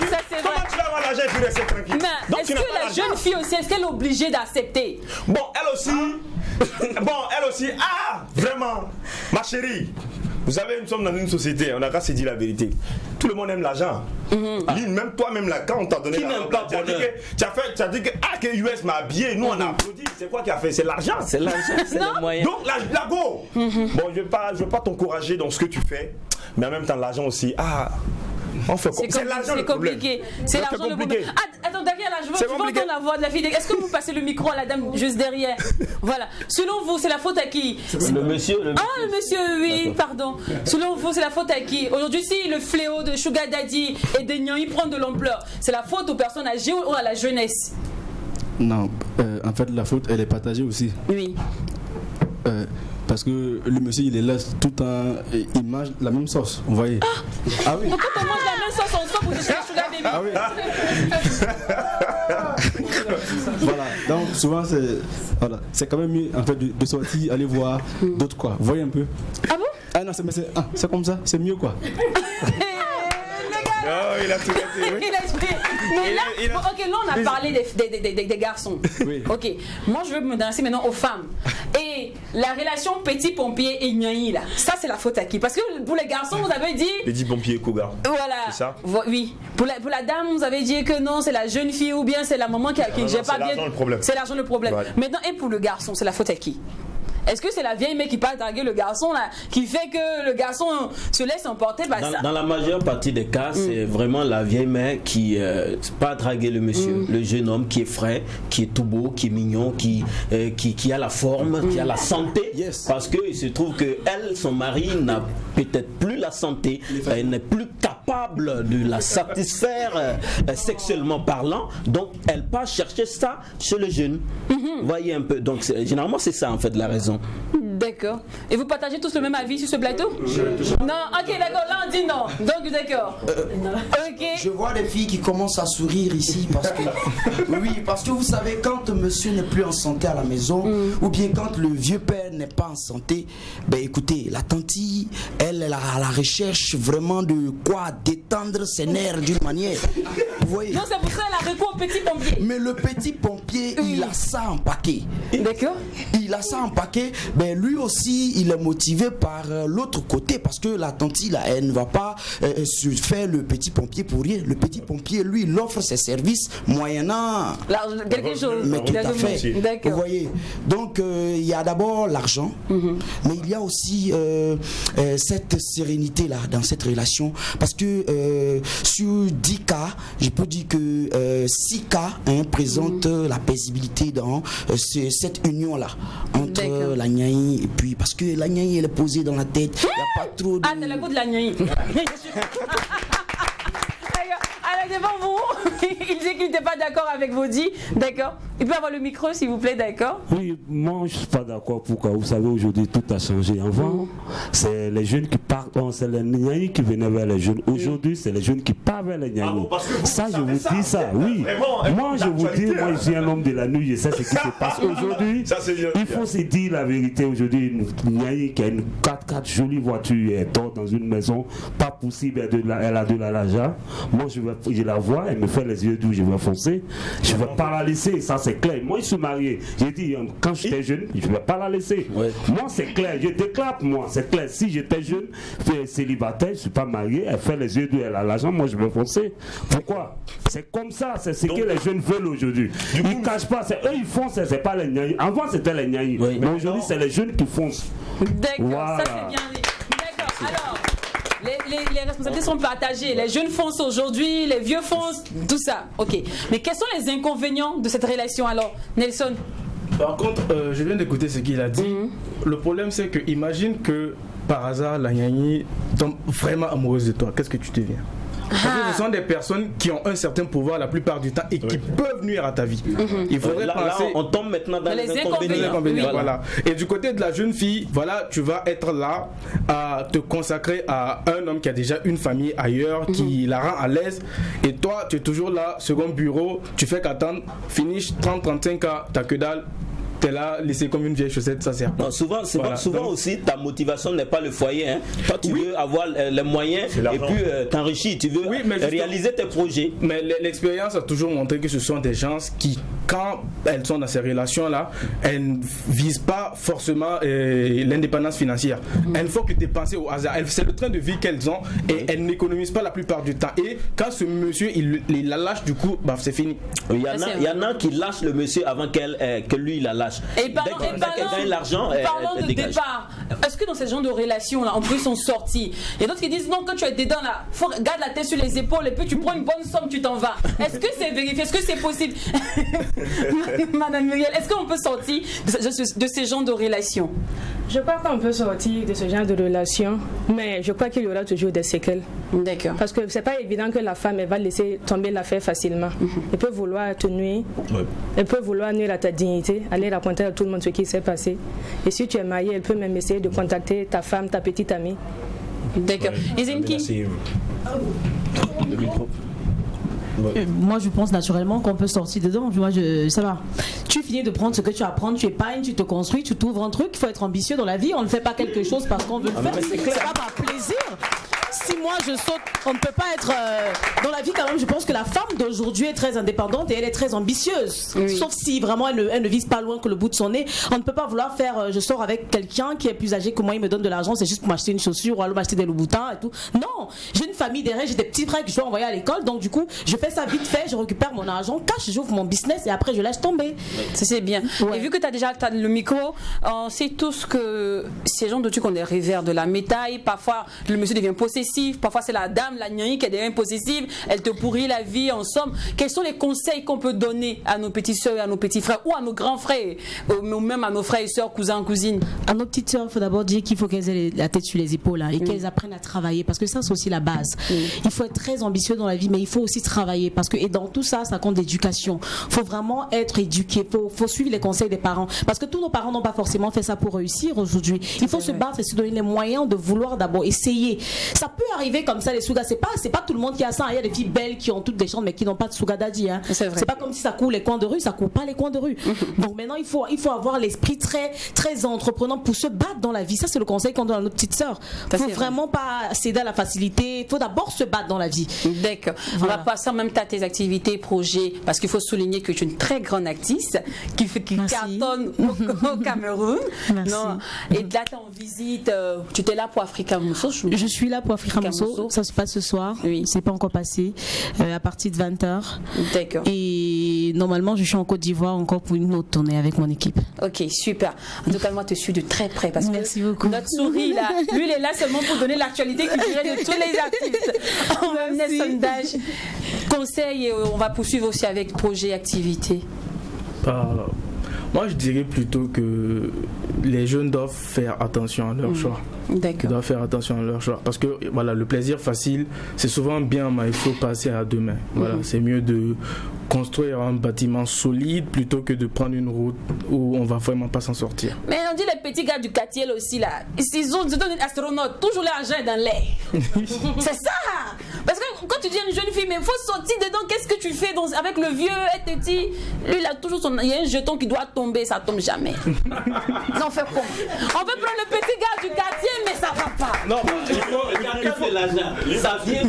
Ça c'est vrai. Comment tu vas avoir l'argent et puis rester tranquille? Mais est-ce que la jeune fille aussi, est-ce qu'elle est obligée d'accepter? Bon, elle aussi, vraiment, ma chérie, vous savez, nous sommes dans une société, on n'a qu'à se dire la vérité. Tout le monde aime l'argent. Lynn, même toi-même là, quand on t'a donné l'argent, tu as dit que US m'a habillé, nous on a applaudi. C'est quoi qui a fait? C'est l'argent. C'est l'argent, c'est le moyen. Donc la go. Bon, je veux pas t'encourager dans ce que tu fais, mais en même temps l'argent aussi. C'est l'argent le problème. C'est l'argent le problème. Attends, derrière là, je veux entendre la voix de la fille. Est-ce que vous passez le micro à la dame juste derrière? Voilà. Selon vous, c'est la faute à qui? Le monsieur. Ah, le monsieur, oui, pardon. Selon vous, c'est la faute à qui? Aujourd'hui, si le fléau de Sugar Daddy et de Nyan, il prend de l'ampleur, c'est la faute aux personnes âgées ou à la jeunesse? Non, en fait, la faute, elle est partagée aussi. Oui. Parce que le monsieur il est là tout en il mange la même sauce, vous voyez. Ah oui. Donc quand on mange la même sauce, on sort pour chercher Sugar Baby. Ah oui. Voilà, donc souvent c'est quand même mieux en fait de sortir, aller voir d'autres quoi. Vous voyez un peu. Ah bon? Ah non, c'est comme ça, c'est mieux quoi. Oh, il a tout gâté. Oui. Il a expliqué. Mais là, ok, là on a parlé des garçons. Oui. Ok, moi je veux me danser maintenant aux femmes. Et la relation petit pompier et Nyanyi là, ça c'est la faute à qui? Parce que pour les garçons vous avez dit. Petit pompier et cougar. Voilà. C'est ça? Oui. Pour la dame vous avez dit que non, c'est la jeune fille ou bien c'est la maman qui Non, j'ai pas bien. C'est l'argent le problème. C'est l'argent le problème. Voilà. Maintenant, et pour le garçon, c'est la faute à qui? Est-ce que c'est la vieille mère qui part draguer le garçon là, qui fait que le garçon se laisse emporter par ça? Dans la majeure partie des cas, c'est vraiment la vieille mère qui pas draguer le monsieur, le jeune homme qui est frais, qui est tout beau, qui est mignon, qui a la forme, qui a la santé. Parce que il se trouve que elle, son mari, n'a peut-être plus la santé, elle n'est plus capable de la satisfaire sexuellement parlant, donc elle part chercher ça chez le jeune. Voyez un peu. Donc généralement c'est ça en fait la raison. D'accord. Et vous partagez tous le même avis sur ce plateau? Non, ok, d'accord, là on dit non. Donc d'accord. Ok. Je vois des filles qui commencent à sourire ici parce que oui, parce que vous savez, quand monsieur n'est plus en santé à la maison, ou bien quand le vieux père n'est pas en santé, ben écoutez, la tantille, elle est à la recherche vraiment de quoi détendre ses nerfs d'une manière. Vous voyez? Non, c'est pour ça qu'elle a recours au petit pompier. Mais le petit pompier, il a ça en paquet. D'accord. Il a ça en paquet. Ben lui aussi, il est motivé par l'autre côté parce que la tantille, là, elle ne va pas se faire le petit pompier pour rien. Le petit pompier, lui, il offre ses services moyennant quelque chose. Mais tout à fait. D'accord. Vous voyez. Donc il y a d'abord l'argent, mais il y a aussi cette sérénité là dans cette relation parce que sur 10 cas, je peux dire que 6 cas présentent la paisibilité dans cette union là entre la Nyanyi et puis parce que la Nyanyi elle est posée dans la tête, il n'y a pas trop de... Ah, t'es la peau de la Nyanyi. Alors devant vous, il disait qu'il n'était pas d'accord avec vos dits. D'accord. Il peut avoir le micro s'il vous plaît, d'accord? Oui, moi je ne suis pas d'accord. Pourquoi? Vous savez, aujourd'hui tout a changé. Avant, c'est les jeunes qui partent, c'est les Nyanyi qui venaient vers les jeunes. Aujourd'hui, c'est les jeunes qui partent vers les Nyanyi. Ça, je vous dis ça, oui. Moi, je vous dis, moi je suis un homme de la nuit, je sais ce qui se passe aujourd'hui. Il faut se dire la vérité. Aujourd'hui, une Nyanyi qui a une 4x4 jolie voiture et dort dans une maison, pas possible, elle a de l'argent. Moi, je la vois, elle me fait les yeux doux, je vais foncer, je vais pas la laisser, ça c'est clair. Moi je suis marié, j'ai dit quand j'étais jeune, je vais pas la laisser. Moi c'est clair, je déclare pour moi, c'est clair. Si j'étais jeune, célibataire, je suis pas marié, elle fait les yeux doux, elle a l'argent, moi je vais foncer. Pourquoi? C'est comme ça, c'est ce que les jeunes veulent aujourd'hui. Ils cachent pas, c'est eux ils foncent, c'est pas les Nyanyi. Avant c'était les Nyanyi, mais aujourd'hui c'est les jeunes qui foncent. D'accord, voilà. ça c'est bien dit. D'accord, alors. Les responsabilités sont partagées. Les jeunes foncent aujourd'hui, les vieux foncent, tout ça. Ok. Mais quels sont les inconvénients de cette relation alors, Nelson? Par contre, je viens d'écouter ce qu'il a dit. Le problème, c'est que imagine que par hasard, la Nyanyi tombe vraiment amoureuse de toi. Qu'est-ce que tu deviens? Parce que ce sont des personnes qui ont un certain pouvoir la plupart du temps et qui peuvent nuire à ta vie. Il faudrait là, penser. Là, on tombe maintenant dans les inconvénients. Oui. Voilà. Et du côté de la jeune fille, voilà, tu vas être là à te consacrer à un homme qui a déjà une famille ailleurs, qui la rend à l'aise. Et toi, tu es toujours là, second bureau, tu fais qu'attendre, finish 30-35 ans, t'as que dalle. T'es là, laissé comme une vieille chaussette, ça sert. Non, souvent donc, aussi, ta motivation n'est pas le foyer. Hein. Toi, tu veux avoir les moyens et puis t'enrichir. Tu veux réaliser tes projets. Mais l'expérience a toujours montré que ce sont des gens qui, quand elles sont dans ces relations-là, elles ne visent pas forcément l'indépendance financière. Elles ne font que dépenser au hasard. C'est le train de vie qu'elles ont et elles n'économisent pas la plupart du temps. Et quand ce monsieur, il la lâche, du coup, bah, c'est fini. Il y en a qui lâchent le monsieur avant que lui, il la lâche. Et parlons de départ. Est-ce que dans ce genre de relation là, en plus on sortit, il y a d'autres qui disent non, quand tu es dedans là, faut garder la tête sur les épaules et puis tu prends une bonne somme, tu t'en vas. Est-ce que c'est vérifié? Est-ce que c'est possible? Madame Muriel, est-ce qu'on peut sortir de ce genre de relation? Je crois qu'on peut sortir de ce genre de relation, mais je crois qu'il y aura toujours des séquelles. D'accord. Parce que c'est pas évident que la femme elle va laisser tomber l'affaire facilement. Elle peut vouloir te nuire, elle peut vouloir nuire à ta dignité, aller raconter à tout le monde ce qui s'est passé. Et si tu es marié, elle peut même essayer de contacter ta femme, ta petite amie. D'accord. Izinki? Moi je pense naturellement qu'on peut sortir dedans. Tu vois, ça va. Tu finis de prendre ce que tu apprends, tu épargnes, tu te construis, tu t'ouvres un truc. Il faut être ambitieux dans la vie. On ne fait pas quelque chose parce qu'on veut le faire. C'est pas par plaisir. Si moi je saute, on ne peut pas être dans la vie quand même. Je pense que la femme d'aujourd'hui est très indépendante et elle est très ambitieuse. Sauf si vraiment elle ne vise pas loin que le bout de son nez. On ne peut pas vouloir faire je sors avec quelqu'un qui est plus âgé que moi, il me donne de l'argent, c'est juste pour m'acheter une chaussure ou alors m'acheter des Louboutins et tout. Non, j'ai une famille derrière, j'ai des petits frères que je dois envoyer à l'école, donc du coup je fais ça vite fait, je récupère mon argent cash, j'ouvre mon business et après je lâche tomber. C'est bien. Et vu que tu as déjà le micro, on sait tous que ces gens de trucs ont des revers de la médaille. Parfois le monsieur devient possessif, parfois c'est la dame, la gnani qui devient possessive, elle te pourrit la vie en somme. Quels sont les conseils qu'on peut donner à nos petites soeurs et à nos petits frères ou à nos grands frères ou même à nos frères et soeurs, cousins, cousines? À nos petites soeurs, il faut d'abord dire qu'il faut qu'elles aient la tête sur les épaules et qu'elles apprennent à travailler parce que ça c'est aussi la base. Il faut être très ambitieux dans la vie mais il faut aussi travailler parce que et dans tout ça compte l'éducation. Il faut vraiment être éduqué, faut suivre les conseils des parents parce que tous nos parents n'ont pas forcément fait ça pour réussir aujourd'hui. Il faut se battre et se donner les moyens de vouloir d'abord essayer. Ça peut arriver comme ça les sugar, c'est pas tout le monde qui a ça. Il y a des filles belles qui ont toutes des chambres mais qui n'ont pas de sugar daddy. C'est pas comme si ça court les coins de rue, ça court pas les coins de rue. Donc maintenant il faut avoir l'esprit très très entreprenant pour se battre dans la vie. Ça c'est le conseil qu'on donne à notre petite sœur. Il faut vraiment pas céder à la facilité. Il faut d'abord se battre dans la vie. D'accord. On va passer en même temps à tes activités, projets, parce qu'il faut souligner que tu es une très grande artiste qui cartonne au Cameroun. Non. Et là tu es en visite. Tu étais là pour Africa Mousso. Je suis là pour Africa Mousso. Ça se passe ce soir. Oui. C'est pas encore passé. À partir de 20h. D'accord. Et normalement je suis en Côte d'Ivoire encore pour une autre tournée avec mon équipe. Ok, super. En tout cas, moi, je te suis de très près parce Merci que beaucoup. Notre souris, là, lui, il est là seulement pour donner l'actualité culturelle de tous les artistes. On va mener sondage, conseils et on va poursuivre aussi avec projet, activité. Moi, je dirais plutôt que les jeunes doivent faire attention à leur choix. D'accord. Ils doivent faire attention à leur choix. Parce que voilà, le plaisir facile, c'est souvent bien, mais il faut passer à deux mains. Voilà, c'est mieux de construire un bâtiment solide plutôt que de prendre une route où on va vraiment pas s'en sortir. Mais on dit les petits gars du quartier là aussi là, ils ont des astronautes, toujours l'argent est dans l'air. C'est ça. Parce que quand tu dis à une jeune fille, mais il faut sortir dedans, qu'est-ce que tu fais avec le vieux et te dit, lui il a toujours il y a un jeton qui doit tomber, ça tombe jamais. Non, fait quoi? On veut prendre le petit gars du quartier, mais ça va pas. Non, il faut de l'argent. Ça vient.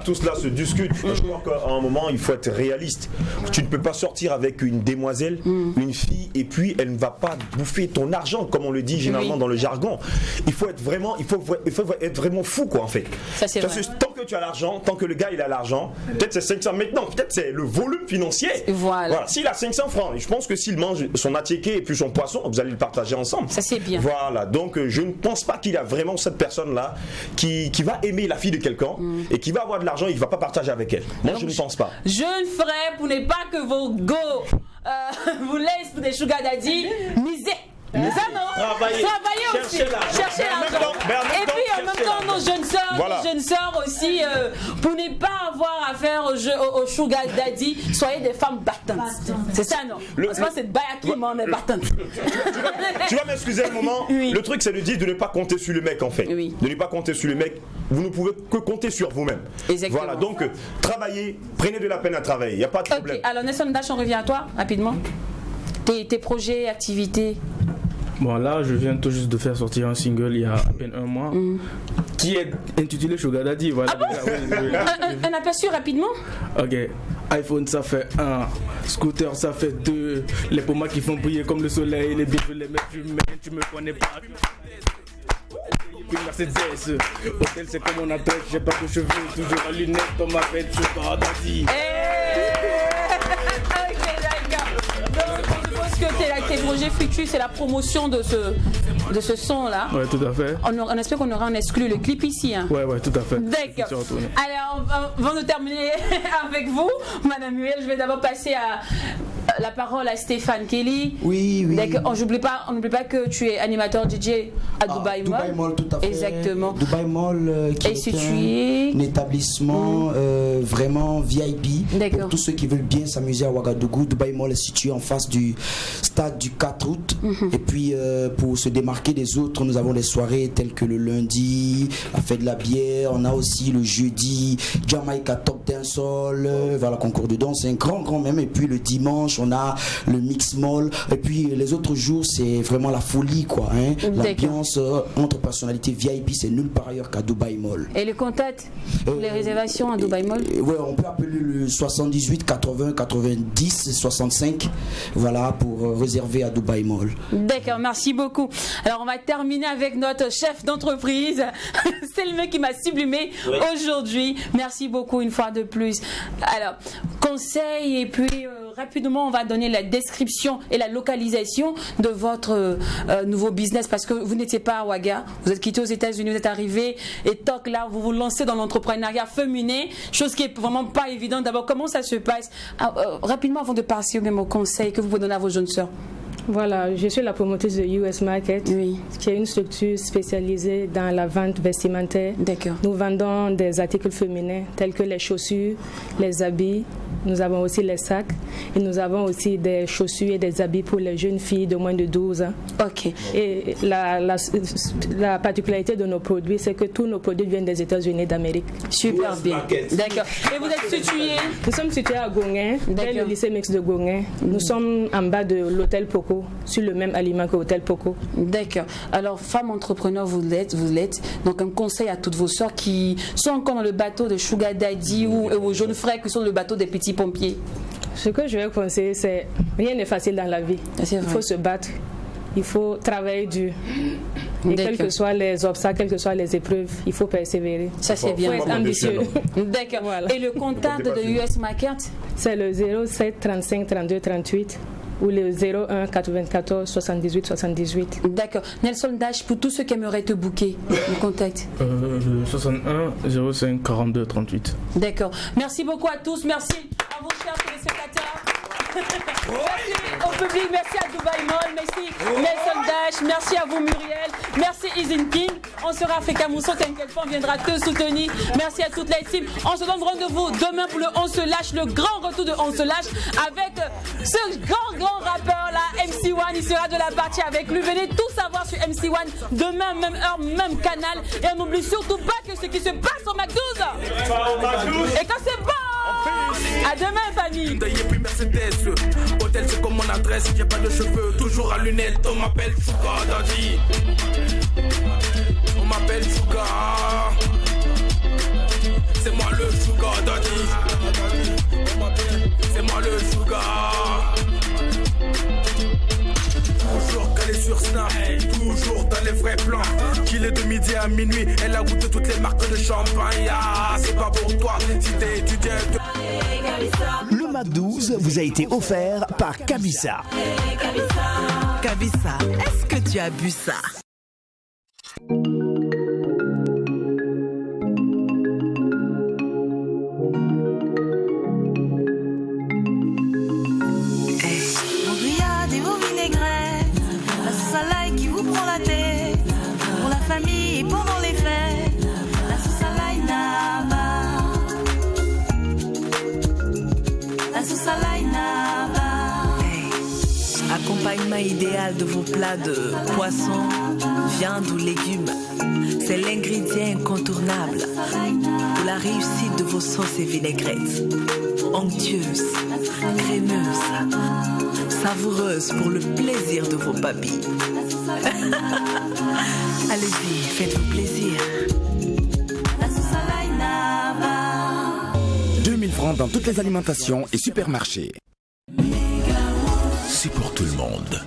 Tout cela se discute. Je crois qu'à un moment, il faut être réaliste. Tu ne peux pas sortir avec une demoiselle, une fille, et puis elle ne va pas bouffer ton argent, comme on le dit généralement dans le jargon. Il faut être vraiment fou, quoi, en fait. Ça, c'est vrai. Tant que tu as l'argent, tant que le gars il a l'argent, peut-être c'est 500 maintenant, peut-être c'est le volume financier. Voilà. S'il a 500 francs, je pense que s'il mange son attiéké et puis son poisson, vous allez le partager ensemble. Ça c'est bien. Voilà. Donc je ne pense pas qu'il y a vraiment cette personne-là qui va aimer la fille de quelqu'un et qui va avoir de l'argent, il ne va pas partager avec elle. Moi, donc, je ne pense pas. Jeune frère, pour ne pas que vos go vous laissent pour des sugar daddy, misez. Ça non, travailler aussi, chercher l'argent. Et puis en même temps nos jeunes sœurs aussi, pour ne pas avoir affaire au sugar daddy, soyez des femmes battantes. C'est ça non? Parce que c'est Baya qui m'en est battante. Tu vas m'excuser un moment. Le truc c'est de dire de ne pas compter sur le mec en fait. De ne pas compter sur le mec. Vous ne pouvez que compter sur vous-même. Exactement. Voilà, donc travaillez, prenez de la peine à travailler, il n'y a pas de problème. Alors Nelson Dash, on revient à toi rapidement. Tes projets, activités. Bon, là, je viens tout juste de faire sortir un single il y a à peine un mois qui est intitulé Sugar Daddy. Voilà. Ah bon? Un aperçu rapidement? Ok. iPhone ça fait 1, scooter ça fait 2, les pommas qui font briller comme le soleil, les bijoux les mets, tu me connais pas. Puis Mercedes, hôtel c'est comme on appelle, j'ai pas de cheveux, toujours en lunettes, on m'appelle Sugar Daddy. Que tes projets futurs, c'est la promotion de ce son-là. Ouais, tout à fait. On espère qu'on aura un exclu le clip ici. Hein. Ouais, tout à fait. D'accord. Alors, avant de terminer avec vous, Madame Muel, je vais d'abord passer la parole à Stéphane Kelly. Oui. On n'oublie pas que tu es animateur DJ à Dubai Mall. Dubai Mall, tout à fait. Exactement. Dubai Mall, qui est un établissement vraiment VIP. Pour tous ceux qui veulent bien s'amuser à Ouagadougou. Dubai Mall est situé en face du stade du 4 août. Et puis, pour se démarquer des autres, nous avons des soirées telles que le lundi, la fête de la bière. On a aussi le jeudi, Jamaica Top Dancehall, voilà, concours de danse, c'est un grand même. Et puis le dimanche, on a le mix mall. Et puis les autres jours, c'est vraiment la folie, quoi. Hein. L'ambiance entre personnalités VIP, c'est nulle part ailleurs qu'à Dubai Mall. Et les contacts, les réservations à Dubai Mall? Ouais, on peut appeler le 78 80 90 65, voilà, pour réserver à Dubai Mall. D'accord, merci beaucoup. Alors on va terminer avec notre chef d'entreprise. C'est le mec qui m'a sublimé aujourd'hui. Merci beaucoup une fois de plus. Alors, conseil et puis rapidement on va donner la description et la localisation de votre nouveau business, parce que vous n'étiez pas à Ouaga, vous êtes quitté aux États-Unis, vous êtes arrivé et toc là vous vous lancez dans l'entrepreneuriat féminin, chose qui est vraiment pas évidente. D'abord, comment ça se passe? Rapidement avant de passer même au conseil que vous pouvez donner à vos jeunes sœurs. Voilà, je suis la promotrice de US Market, qui est une structure spécialisée dans la vente vestimentaire. D'accord. Nous vendons des articles féminins tels que les chaussures, les habits. Nous avons aussi les sacs et nous avons aussi des chaussures et des habits pour les jeunes filles de moins de 12 ans. Ok. Et la particularité de nos produits, c'est que tous nos produits viennent des États-Unis d'Amérique. Super bien. D'accord. Et vous êtes situé? Nous sommes situés à Gongin, dès le lycée mixte de Gongin. Nous sommes en bas de l'hôtel Poco, sur le même aliment que l'hôtel Poco. D'accord. Alors, femme entrepreneur, vous l'êtes. Donc, un conseil à toutes vos sœurs qui sont encore dans le bateau de Sugar Daddy ou aux jeunes frères qui sont dans le bateau des petits pompiers. Ce que je vais conseiller, c'est rien n'est facile dans la vie. Il faut se battre, il faut travailler dur. Et quels que soient les obstacles, quelles que soient les épreuves, il faut persévérer. Ça, c'est bien. Il faut être ambitieux. D'accord. Voilà. Et le contact de US Market? C'est le 07 35 32 38. Ou le 01 94 78 78. D'accord. Nelson Dash, pour tous ceux qui aimeraient te booker, le contact. Le 61 05 42 38. D'accord. Merci beaucoup à tous. Merci à vous, chers téléspectateurs. Merci au public, merci à Dubai Mall, merci Nelson Dash, merci à vous Muriel, merci Izin King. On sera Africa Mousson, t'inquiète pas, on viendra te soutenir. Merci à toute la team. On se donne rendez-vous demain pour le On se lâche, le grand retour de On se lâche avec ce grand rappeur là, MC1. Il sera de la partie avec lui. Venez tout savoir sur MC1 demain, même heure, même canal. Et on n'oublie surtout pas que ce qui se passe au McDouze. Et quand c'est bon, à demain famille. Hôtel c'est comme mon adresse, j'ai pas de cheveux, toujours à lunettes. On m'appelle Sugar Daddy. On m'appelle Sugar. C'est moi le Sugar Daddy. C'est moi le Sugar. Toujours calé sur Snap, toujours dans les vrais plans. Qu'il est de midi à minuit, elle a goûté toutes les marques de champagne. Ah, c'est pas pour toi si t'es étudiant. Le McDouze vous a été offert par Cabissa. Cabissa, est-ce que tu as bu ça? Vos grillades et vos vinaigrettes, la sauce à l'ail qui vous prend la tête, pour la famille et pendant les fêtes, la sauce à l'ail Naba. La sauce à l'ail Naba. Accompagnement idéal de vos plats de poisson, viande ou légumes. C'est l'ingrédient incontournable pour la réussite de vos sauces et vinaigrettes. Onctueuses, crémeuses, savoureuses pour le plaisir de vos papilles. Allez-y, faites-vous plaisir. 2000 francs dans toutes les alimentations et supermarchés. C'est pour tout le monde.